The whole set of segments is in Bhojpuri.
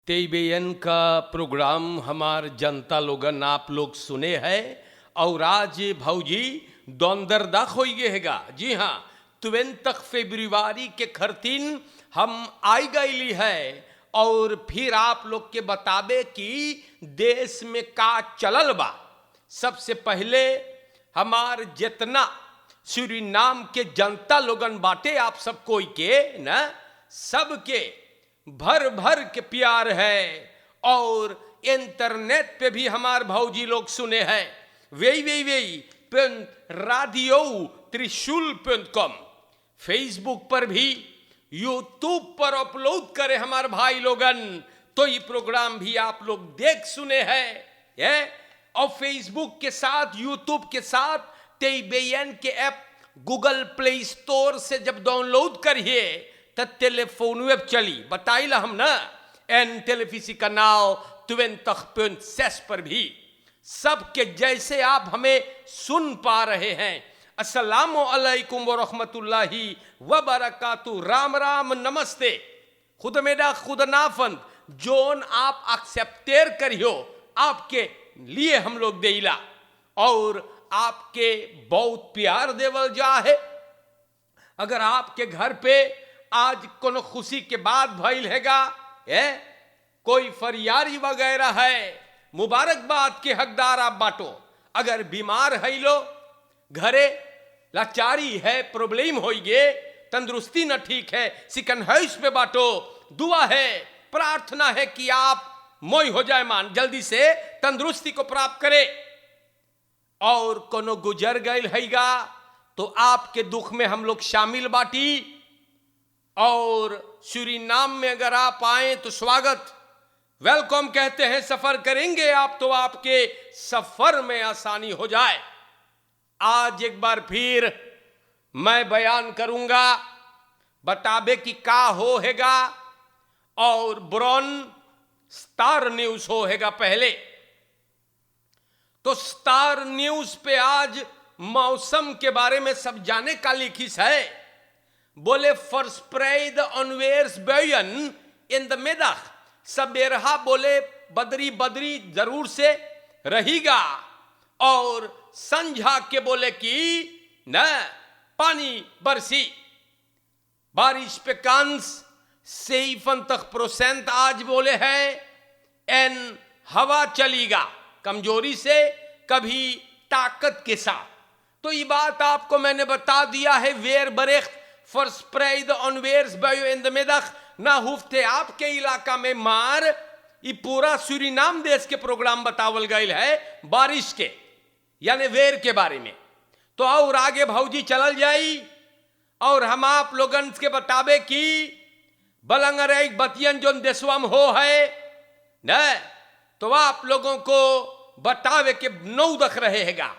तेईबेन का प्रोग्राम हमार जनता लोगन आप लोग सुने हैं। और आज भौजी दौंदरदा खोई हैगा। जी हाँ, 20 फरवरी के खरतीन हम आई गईली है और फिर आप लोग के बताबे कि देश में का चलल बा। सबसे पहले हमार जितना सूरीनाम के जनता लोगन बाटे आप सब कोई के न सबके भर भर के प्यार है। और इंटरनेट पे भी हमार भौजी लोग सुने हैं। वे राडियो त्रिशूल.com, फेसबुक पर भी, यूट्यूब पर अपलोड करे हमार भाई लोगन, तो ये प्रोग्राम भी आप लोग देख सुने हैं। और फेसबुक के साथ यूट्यूब के साथ तेईबेन के ऐप गूगल प्ले स्टोर से जब डाउनलोड करिए तो टेलीफोन वेब चली बताइला हम ना एन टेलीविजन कनाल 20.6 पर भी सबके जैसे आप हमें सुन पा रहे हैं। अस्सलामु अलैकुम व रहमतुल्लाहि व बरकातु। राम राम नमस्ते। खुद मेरा खुद नाफंद जोन आप एक्सेप्टेर करियो आपके लिए हम लोग देला और आपके बहुत प्यार देवल जा है। अगर आपके घर पे आज कोनो खुशी के बाद भइल हैगा, कोई फरियारी वगैरह है, मुबारकबाद के हकदार आप बांटो। अगर बीमार है लो घरे लाचारी है, प्रॉब्लम हो गे, तंदुरुस्ती न ठीक है, सिकन हाउस पे बांटो। दुआ है, प्रार्थना है कि आप मोई हो जाए मान जल्दी से तंदुरुस्ती को प्राप्त करे। और कोनो गुजर गए हैगा तो आपके दुख में हम लोग शामिल बाटी। और सूरीनाम में अगर आप आए तो स्वागत, वेलकम कहते हैं। सफर करेंगे आप तो आपके सफर में आसानी हो जाए। आज एक बार फिर मैं बयान करूंगा, बताबे कि का हो हैगा और ब्रॉन स्टार न्यूज हो हैगा। पहले तो स्टार न्यूज पे आज मौसम के बारे में सब जाने का लिखिस है। बोले फर्स्प्रेड ऑनवेयर्स बयन इन द मिडग, सबेरहा बोले बदरी बदरी जरूर से रहेगा और संझा के बोले कि न पानी बरसी। बारिश पे कांस 57% आज बोले है। एन हवा चलेगा कमजोरी से कभी ताकत के साथ। तो ये बात आपको मैंने बता दिया है। वेर बरेख फर्स्प्रेड ऑनवेयर्स बयो इन द मिडग ना हुफ्ते आपके इलाका में मार। ये पूरा सूरीनाम देश के प्रोग्राम बतावल गए है बारिश के यानी वेर के बारे में। तो और आगे भौजी चलल जाई और हम आप लोगन के बताबे कि बलंगर एक बतियन जो देशवम हो है न, तो आप लोगों को बतावे के नौ दख रहे हैगा।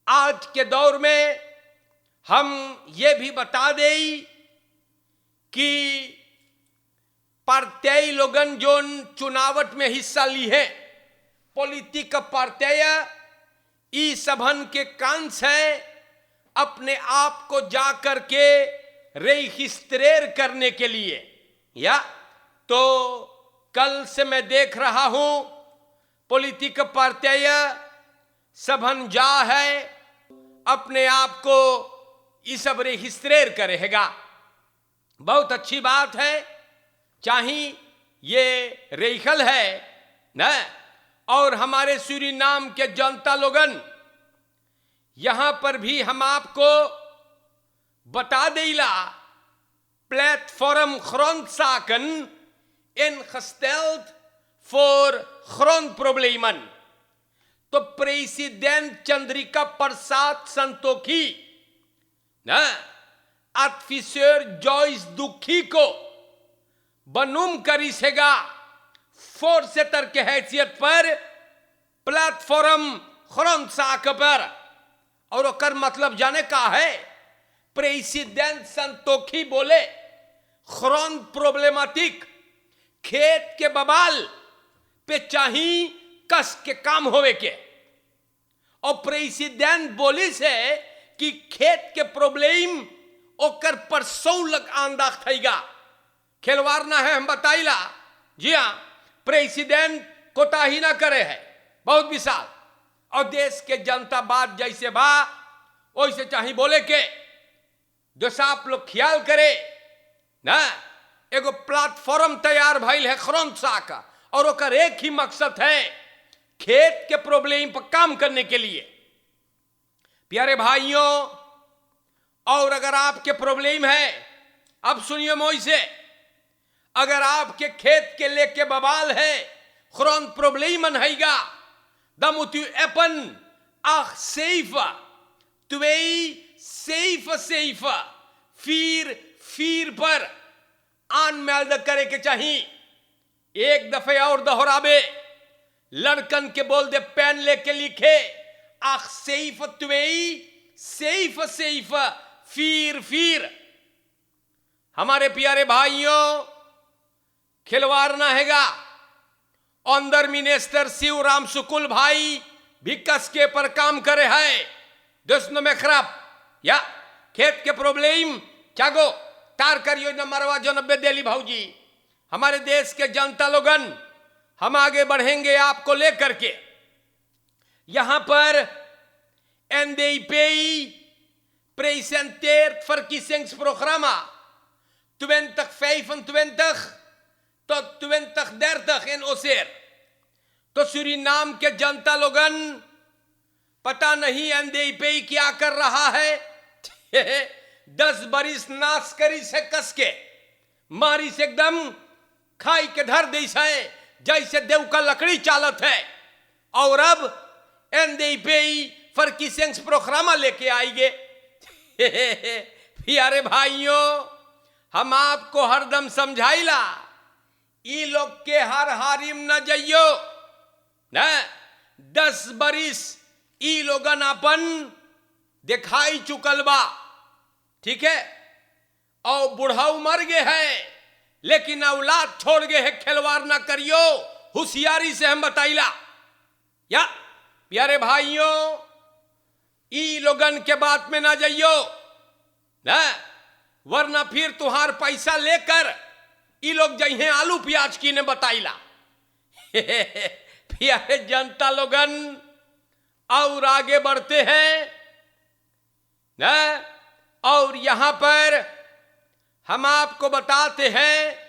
आज के दौर में हम ये भी बता दें कि पार्टी लोगन जो चुनावट में हिस्सा ली है, पॉलिटिक पार्टियां ई सभन के कांस है अपने आप को जाकर के रजिस्ट्रेर करने के लिए। या तो कल से मैं देख रहा हूं पॉलिटिक पार्टियां सभन जा है अपने आप को ये सब रजिस्ट्रेर करेगा। बहुत अच्छी बात है, चाहे ये रेखल है न। और हमारे सूरीनाम के जनता लोगन यहां पर भी हम आपको बता देला platform grondzaken ingesteld voor grondproblemen। तो प्रेसिडेंट चंद्रिका प्रसाद संतोखी ना एडवाइजर जॉयस दुखी को बनुम करीसेगा फोर्सेटर के हैसियत पर प्लेटफॉर्म grondzaken पर। और ओकर मतलब जाने का है, प्रेसिडेंट संतोखी बोले ग्राउंड प्रॉब्लमेटिक खेत के बबाल पे चाही कस के काम होवे के। और प्रेसिडेंट बोली से कि खेत के प्रॉब्लम ओकर पर 100 लग आंदा थईगा। खिलवाड़ ना है हम बताइला जी हाँ, प्रेसिडेंट कोताही ना करे है, बहुत विशाल। और देश के जनता बात जैसे बा वैसे चाहे बोले के जैसा आप लोग ख्याल करे ना। एगो प्लेटफॉर्म तैयार भइल है खरौंसा का, और ओकर एक ही मकसद है खेत के प्रॉब्लम पर काम करने के लिए। प्यारे भाइयों, और अगर आपके प्रॉब्लम है, अब सुनिए मोई से, अगर आपके खेत के लेके बवाल है, खरौन प्रॉब्लम हैगा, dan moet u appen 872744 पर अनमेल्ड करे के चाहिए। एक दफे और दोहराबे, लड़कन के बोल दे पेन लेके लिखे 872744। हमारे प्यारे भाइयों, खिलवाड़ ना हैगा। अंदर मिनिस्टर शिवराम शुक्ल भाई भी कसके पर काम करे है दुश्मन में खराब या खेत के प्रॉब्लम चागो तार करियो न मरवा जो 90 देली भाऊजी। हमारे देश के जनता लोगन, हम आगे बढ़ेंगे आपको लेकर के। यहां पर NDP presenteert verkiezingsprogramma 2025 tot 2030 in Oseer। तो सूरीनाम के जनता लोगन, पता नहीं NDP क्या कर रहा है 10 बरिस नाश करी से कस के मारी से एकदम खाई के धर दी है जैसे देव का लकड़ी चालत है। और अब NDP verkiezingsprogramma लेके आएंगे। प्यारे भाइयों, हम आपको हरदम समझाइला, ई लोग के हर हारिम न जइयो न। 10 बरिस ई लोगन अपन दिखाई चुकल बा, ठीक है, और बुढ़ाऊ मर गए है, लेकिन औलाद छोड़ गए है। खिलवाड़ ना करियो, होशियारी से हम बताइला। या प्यारे भाइयों, ई लोगन के बात में ना जाइयो ना, वरना फिर तुहार पैसा लेकर ई लोग जइहे आलू प्याज की ने बताइला। प्यारे जनता लोगन, और आगे बढ़ते हैं ना। और यहां पर हम आपको बताते हैं,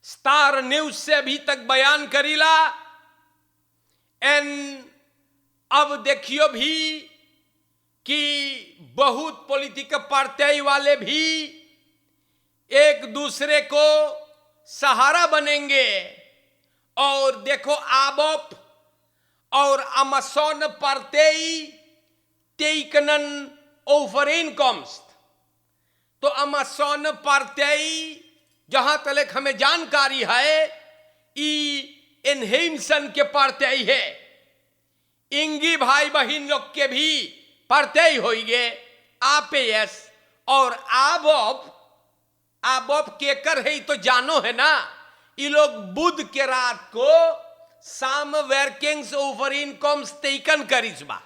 स्टार न्यूज से अभी तक बयान करीला। अब देखियो भी कि बहुत पॉलिटिकल पार्टी वाले भी एक दूसरे को सहारा बनेंगे। और देखो, आबोप और अमाजोन पार्टी टेकनन ओवरइनकम्स्ट। तो अमाजोन पार्टी, जहां तक हमें जानकारी है, इनहेमसन के पार्टी है। इंगी भाई बहन लोग के भी पार्टी होइगे APS। और आबोप केकर है तो जानो है ना। ये लोग बुध के रात को साम वर्किंग्स ओवर इनकम टेकन करिस बा।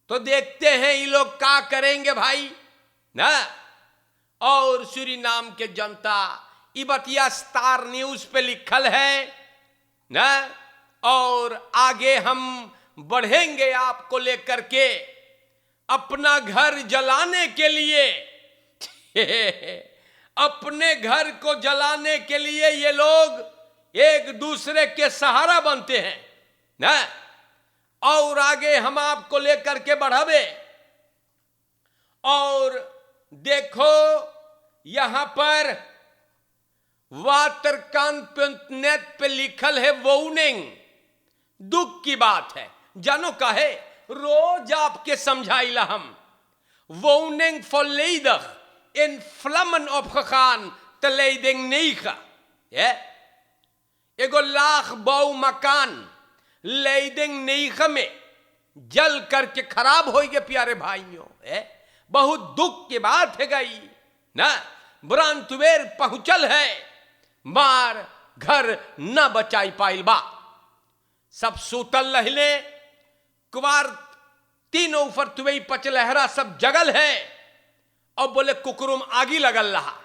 तो देखते हैं ये लोग क्या करेंगे भाई ना। और सूरीनाम के जनता, ये बतिया स्टार न्यूज पे लिखल है ना। और आगे हम बढ़ेंगे आपको लेकर के अपना घर जलाने के लिए। अपने घर को जलाने के लिए ये लोग एक दूसरे के सहारा बनते हैं ना। और आगे हम आपको लेकर के बढ़ावे। और देखो, यहां पर वाटरकान.नेट पे लिखल है वार्निंग। दुख की बात है, जानो काहे रोज आपके समझाइला हम। Warning volledig in vlammen opgegaan te Leiding-9। एगो लाख बौ मकान Leiding-9 में जल करके खराब हो गए। प्यारे भाइयों, बहुत दुख की बात है गई ना। ब्रांतवेर पहुंचल है, मार घर न बचाई पाइल बा। सब सूतल रहले, कुवार तीनों ऊपर तुवई पचलहरा सब जगल है। और बोले कुकरुम आगी लगल रहा।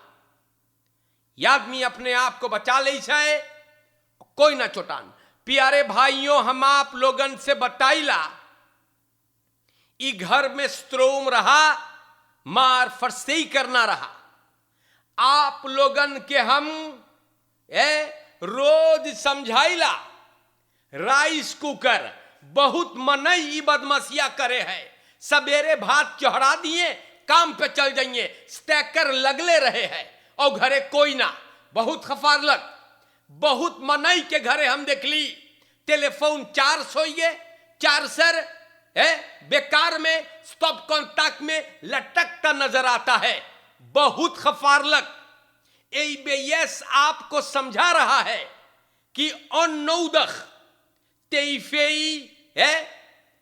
ये आदमी अपने आप को बचा ले है, कोई ना चोटान। प्यारे भाइयों, हम आप लोगन से बताइला, ई घर में स्त्रोम रहा, मार फरसई करना रहा। आप लोगन के हम रोज समझाइला, राइस कुकर बहुत मनई बदमसिया करे है। सवेरे भात चढ़ा दिए, काम पे चल जाइए, स्टैकर लगले रहे हैं और घरे कोई ना, बहुत खफारलक। बहुत मनई के घरे हम देख ली, टेलीफोन चार्ज होइए, चार्जर बेकार में स्टॉप कॉन्टैक्ट में लटकता नजर आता है, बहुत खफारलक। एबीएस आपको समझा रहा है कि अनौदख तेईफेई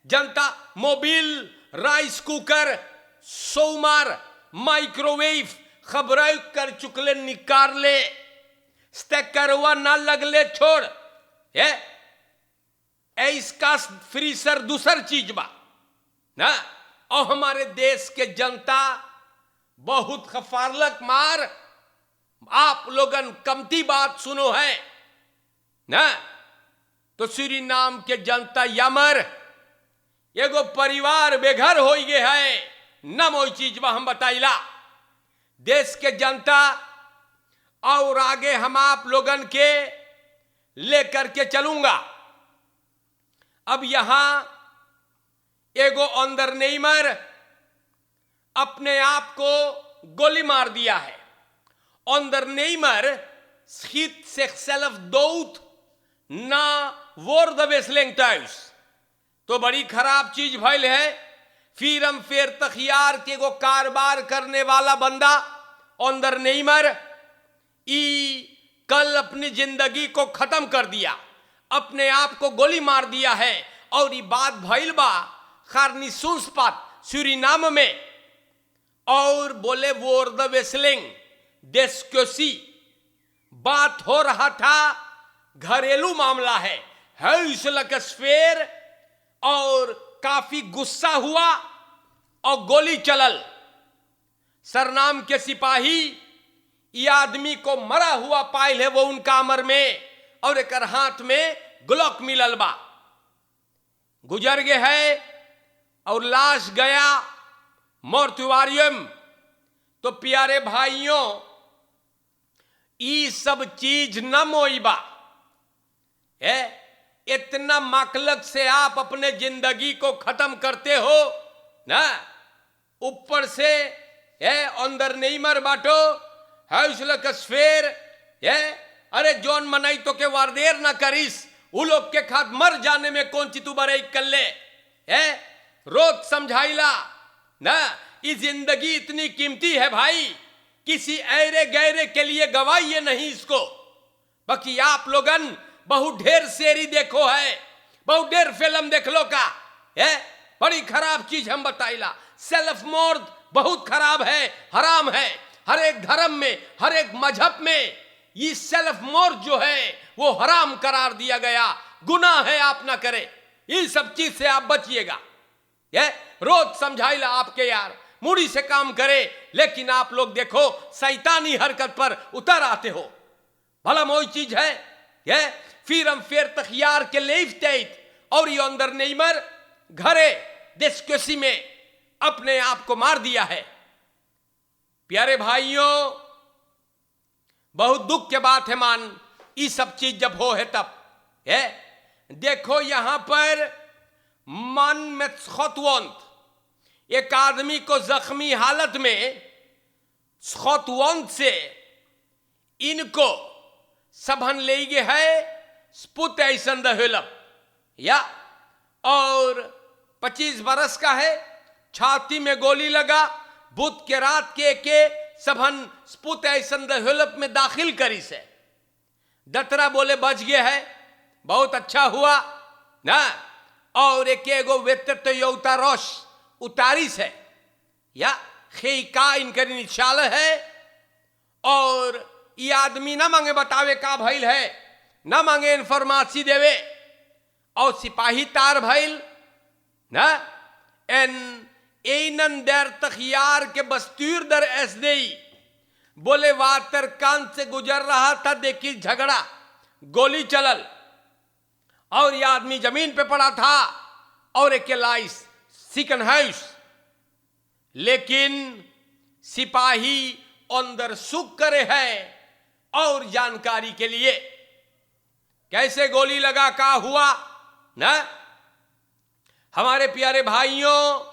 जनता मोबिल, राइस कुकर, सोमार, माइक्रोवेव खबर कर चुकले, निकाल ले, स्टेकरवा ना लगले छोड़। इसका फ्रीजर दूसर चीज बा ना। और हमारे देश के जनता बहुत खफारलक मार। आप लोगन कमती बात सुनो है ना, तो सूरीनाम के जनता यमर एगो परिवार बेघर हो गए है, न मोई चीज बा हम बताइला। देश के जनता और आगे हम आप लोगन के लेकर के चलूंगा। अब यहां एगो अंदर नेइमर अपने आप को गोली मार दिया है। अंदर नेइमर schiet zichzelf dood na woordenwisseling thuis। तो बड़ी खराब चीज भइल है। फिर हम फेर तखियार के गो कारोबार करने वाला बंदा अंदर नेइमर ई कल अपनी जिंदगी को खत्म कर दिया, अपने आप को गोली मार दिया है। और ये बात भइल बा खारनी सुन्सपात सूरीनाम में। और बोले वोर्डवेस्लिंग डेस्कोसी, बात हो रहा था घरेलू मामला है स्फेर। और काफी गुस्सा हुआ और गोली चलल। सरनाम के सिपाही ये आदमी को मरा हुआ पायल है वो उनका अमर में, और एक हाथ में ग्लॉक मिलल बा। गुजर गए है और लाश गया मोर्चुआरियम। तो प्यारे भाइयों, ये सब चीज न मोईबा है। इतना मकलक से आप अपने जिंदगी को खत्म करते हो ना, ऊपर से अंदर नहीं मर बाटो स्फेर। अरे जोन मनाई तो के वारदेर ना करीस, उ लोग के खाद मर जाने में कौन ची तू बरे कर ले। रोज समझाइला ना, ये जिंदगी इतनी कीमती है भाई, किसी ऐरे गैरे के लिए गवाइए नहीं इसको। बाकी आप लोगन बहुत ढेर सेरी देखो है, बहुत ढेर फिल्म देख लो का है। बड़ी खराब चीज हम बताइला। सेल्फ मोर्ड बहुत खराब है, हराम है। हर एक धर्म में, हर एक मजहब में ये सेल्फ मोर्ड जो है वो हराम करार दिया गया, गुनाह है, आप ना करें। इन सब चीज से आप बचिएगा। रोज समझाइला आपके यार मुड़ी से काम करे, लेकिन आप लोग देखो शैतानी हरकत पर उतर आते हो। भला मोई चीज है। फिर हम फेर तखियार के लेफ्ट और ये अंदर नेइमर घरे डिस्कसी में अपने आप को मार दिया है। प्यारे भाइयों, बहुत दुख के बात है मान, ये सब चीज जब हो है तब है। देखो यहां पर मन में खतवंत एक आदमी को जख्मी हालत में खतवंत से इनको सबन ले गए है स्पुत ऐसन दहलप या। और 25 बरस का है, छाती में गोली लगा, बुध के रात के सबन स्पुत ऐसन दहलप में दाखिल करी से। दतरा बोले बच गए है, बहुत अच्छा हुआ ना। और एक एगो वेतत योता रोश उतारी से या खेका इनकर निशाल है। और ये आदमी ना मांगे बतावे का भइल है, ना मांगे इन्फॉर्मेशन देवे। और सिपाही तार भइल ना एन एनन दर तखियार के बस्तूर दर एस देई बोले वातरकांत से गुजर रहा था, देखी झगड़ा, गोली चलल और यह आदमी जमीन पे पड़ा था और एक लाइस सिकन हाउस। लेकिन सिपाही अंदर सुख करे है और जानकारी के लिए कैसे गोली लगा, का हुआ ना। हमारे प्यारे भाइयों,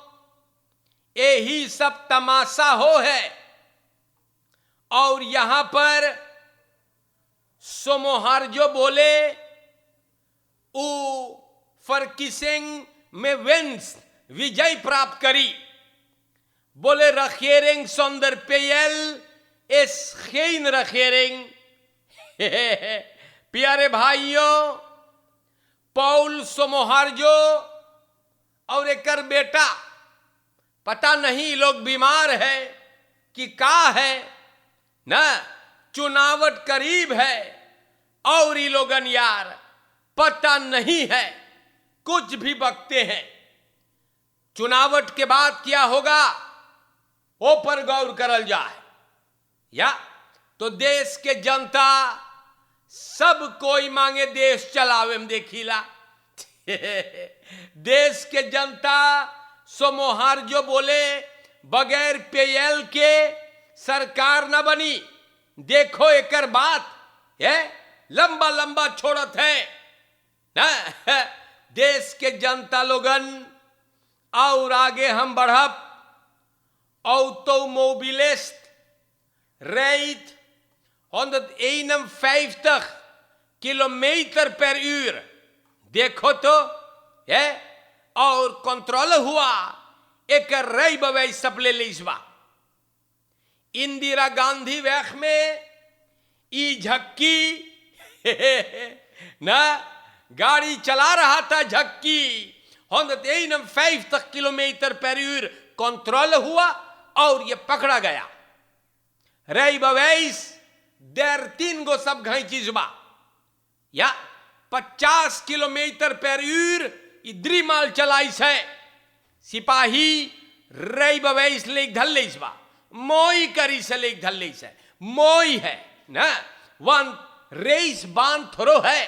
यही सब तमाशा हो है। और यहां पर सोमोहार जो बोले उ फरकिसिंग में वेंस विजय प्राप्त करी, बोले रखेरेंग सौंदर पेयल एस खेन रखेरेंग। प्यारे भाइयों, पौल सोमोहार जो और एक बेटा, पता नहीं लोग बीमार है कि का है ना, चुनावट करीब है और ये लोगन यार पता नहीं है, कुछ भी बकते हैं। चुनावट के बाद क्या होगा ओ पर गौर करल जाए, या तो देश के जनता सब कोई मांगे देश चलावे में देखिला। देश के जनता सोमोहार जो बोले बगैर पेयल के सरकार न बनी। देखो एकर बात है लंबा लंबा छोड़त है ना। देश के जनता लोगन और आगे हम बढ़ब automobilist rijdt 151 किलोमीटर पर uur। देखो तो है और कंट्रोल हुआ एक रई बवै सपले लिसवा। इंदिरा गांधी वैख में ई झक्की ना गाड़ी चला रहा था, झक्की 151 किलोमीटर पर uur कंट्रोल हुआ और ये पकड़ा गया। रई बवैस देर 3 गो सब घाईचीजबा या 50 किलोमीटर पर uur इद्री माल चलाइस है। सिपाही रई बवैस ले धल्लेसबा, मोई करी से ले धल्लेस है, मोई है ना, वन रेस बांध थोरो है।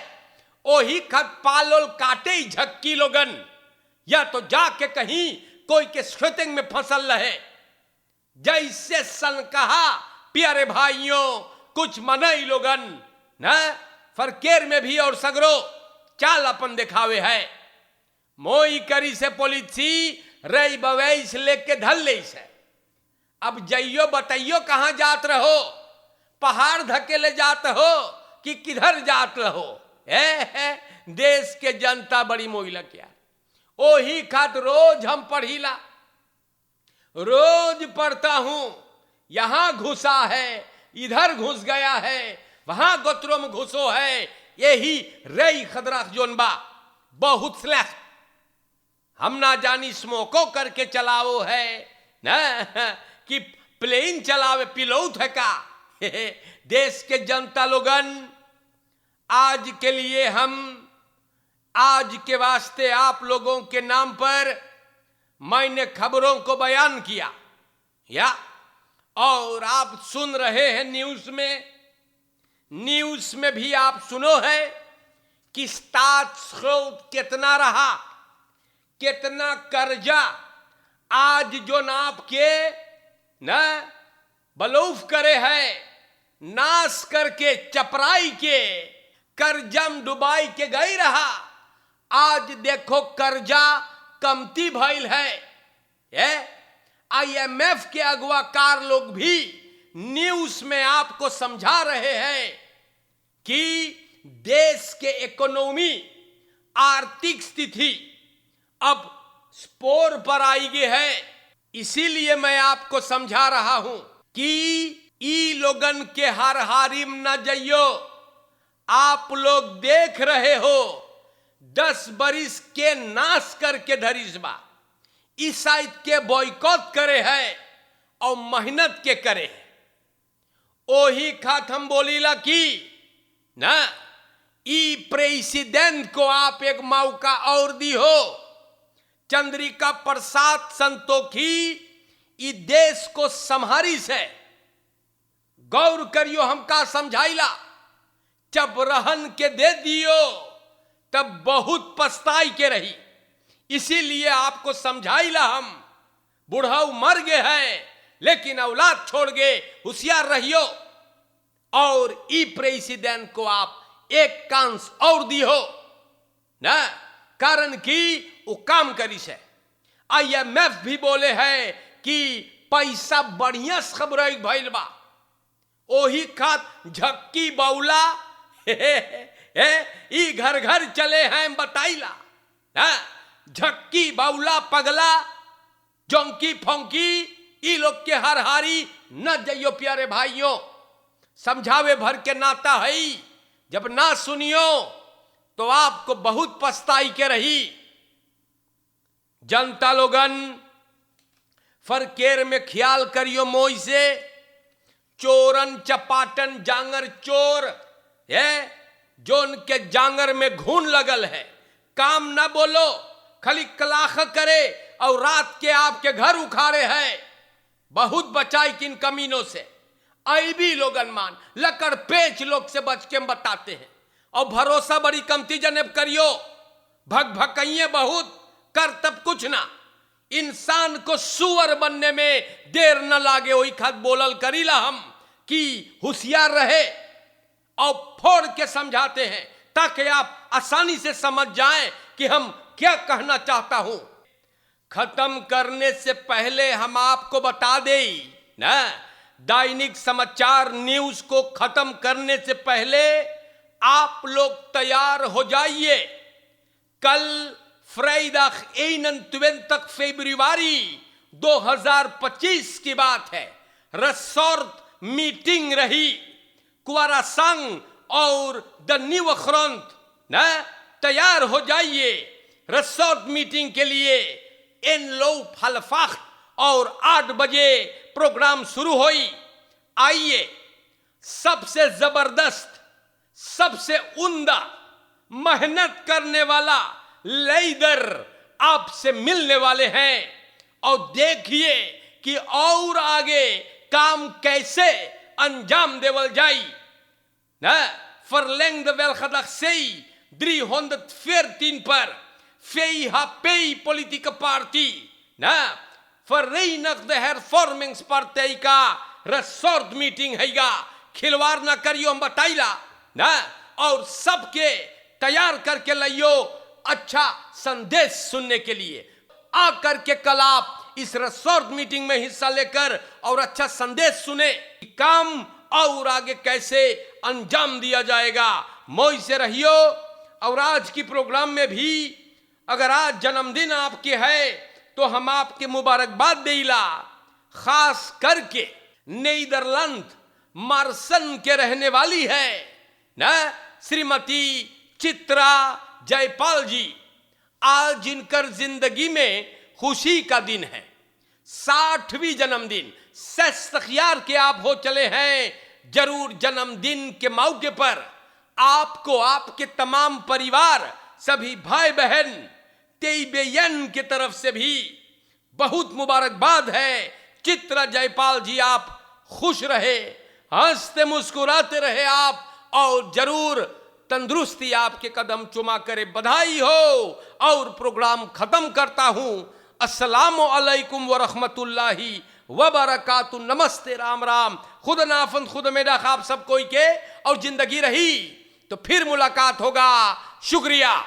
ओही खत पालोल काटे झक्की लोगन, या तो जाके कहीं कोई के शूटिंग में फसल रहे। जैसे सन कहा प्यारे भाइयों, कुछ मनई लोगन ना फरकेर में भी और सगरो चाल अपन दिखावे है। मोई करी से पॉलिसी रई बवैस लेके धल ले से। अब जइयो बताइयो कहां जात रहो, पहाड़ धकेले जात हो कि किधर जात रहो। देश के जनता बड़ी मोइला क्या, ओही खात रोज हम पढ़ीला, रोज पढ़ता हूं। यहां घुसा है, इधर घुस गया है, वहां गोत्रों में घुसो है। यही रई खदरा जोनबा बहुत स्लैश हम ना जानी स्मोको करके चलाओ है ना कि प्लेन चलावे पिलोट है का। देश के जनता लोगन, आज के लिए हम आज के वास्ते आप लोगों के नाम पर मैंने खबरों को बयान किया, या और आप सुन रहे हैं न्यूज में भी आप सुनो है कि स्रोत कितना रहा, कितना कर्जा आज जो नाप के न बलूफ करे है, नाश करके चपराई के कर्जम डुबाई के गई रहा। आज देखो कर्जा कमती भइल है। IMF के अगवाकार लोग भी न्यूज में आपको समझा रहे हैं कि देश के इकोनॉमी आर्थिक स्थिति अब स्पोर पर आई गई है। इसीलिए मैं आपको समझा रहा हूं कि ई लोगन के हर हारिम न जइयो। आप लोग देख रहे हो 10 बरिस के नाश करके धरिसबा ईसाइत के बॉयकॉट करे है और मेहनत के करे है। ओही खात हम बोलीला कि ना ई प्रेसिडेंट को आप एक मौका और दी हो। चंद्रिका प्रसाद संतोखी ई देश को संहारी से गौर करियो हमका समझाइला, जब रहन के दे दियो तब बहुत पछताई के रही। इसीलिए आपको समझाइला हम, बुढ़ाऊ मर गए हैं लेकिन औलाद छोड़ गए, होशियार रहियो। और ई प्रेसिडेंट को आप एक कांस और दियो ना, कारण कि वो काम करी से। IMF भी बोले हैं कि पैसा बढ़िया खबर भइल बा, ओही खात झक्की बौला ई घर घर चले हैं बताइला। झक्की बौला पगला जोंकी फोंकी ई लोग के हर हारी न जइयो प्यारे भाइयों, समझावे भर के नाता है। जब ना सुनियो तो आपको बहुत पछताई के रही। जनता लोगन फरकेर में ख्याल करियो मोई से, चोरन चपाटन जांगर चोर है जो उनके जांगर में घून लगल है, काम ना बोलो खाली कलाख करे और रात के आपके घर उखाड़े है। बहुत बचाई किन कमीनों से। ऐबी लोगन मान लकड़ पेच लोग से बच के बताते हैं, और भरोसा बड़ी कमती जनेब करियो, भग भकइये बहुत कर तब कुछ ना। इंसान को सुअर बनने में देर न लागे, वही खाद बोलल करीला हम कि होशियार रहे, और फोड़ के समझाते हैं ताकि आप आसानी से समझ जाएं कि हम क्या कहना चाहता हूं। खत्म करने से पहले हम आपको बता दें ना, दैनिक समाचार न्यूज को खत्म करने से पहले आप लोग तैयार हो जाइए। कल फ्राइडे 21 फरवरी 2025 की बात है, रिसोर्ट मीटिंग रही कुआरा संघ और द न्यू फ्रंट ना। तैयार हो जाइए रिसोर्ट मीटिंग के लिए। इन लो फलफाख और 8 बजे प्रोग्राम शुरू हुई। आइए, सबसे जबरदस्त, सबसे उम्दा, मेहनत करने वाला लीडर आपसे मिलने वाले हैं, और देखिए कि और आगे काम कैसे अंजाम देवल जाई ना। Verlängde welgedacht 314 पर VHP politieke partij ना Verenigde Hervormingspartij का रिसोर्ट मीटिंग हैगा। खिलवाड़ ना करियो हम बताइला ना, और सबके तैयार करके लाइयो अच्छा संदेश सुनने के लिए। आकर के कल आप इस रिसोर्ट मीटिंग में हिस्सा लेकर और अच्छा संदेश सुने, काम और आगे कैसे अंजाम दिया जाएगा। मौज से रहियो। और आज की प्रोग्राम में भी अगर आज जन्मदिन आपके है तो हम आपके मुबारकबाद देला। खास करके नीदरलैंड मार्सन के रहने वाली है ना श्रीमती चित्रा जयपाल जी। आज जिनकर जिंदगी में खुशी का दिन है, 60वीं जन्मदिन। सख्यार के आप हो चले हैं। जरूर जन्मदिन के मौके पर आपको आपके तमाम परिवार, सभी भाई बहन तेईबेयन की तरफ से भी बहुत मुबारकबाद है। चित्रा जयपाल जी, आप खुश रहे, हंसते मुस्कुराते रहे आप, और जरूर तंदुरुस्ती आपके कदम चुमा करे। बधाई हो। और प्रोग्राम खत्म करता हूं। अस्सलामु अलैकुम व रहमतुल्लाहि व बरकातुहू। नमस्ते, राम राम। खुद नाफंद खुद मेरा खाब सब कोई के, और जिंदगी रही तो फिर मुलाकात होगा। शुक्रिया।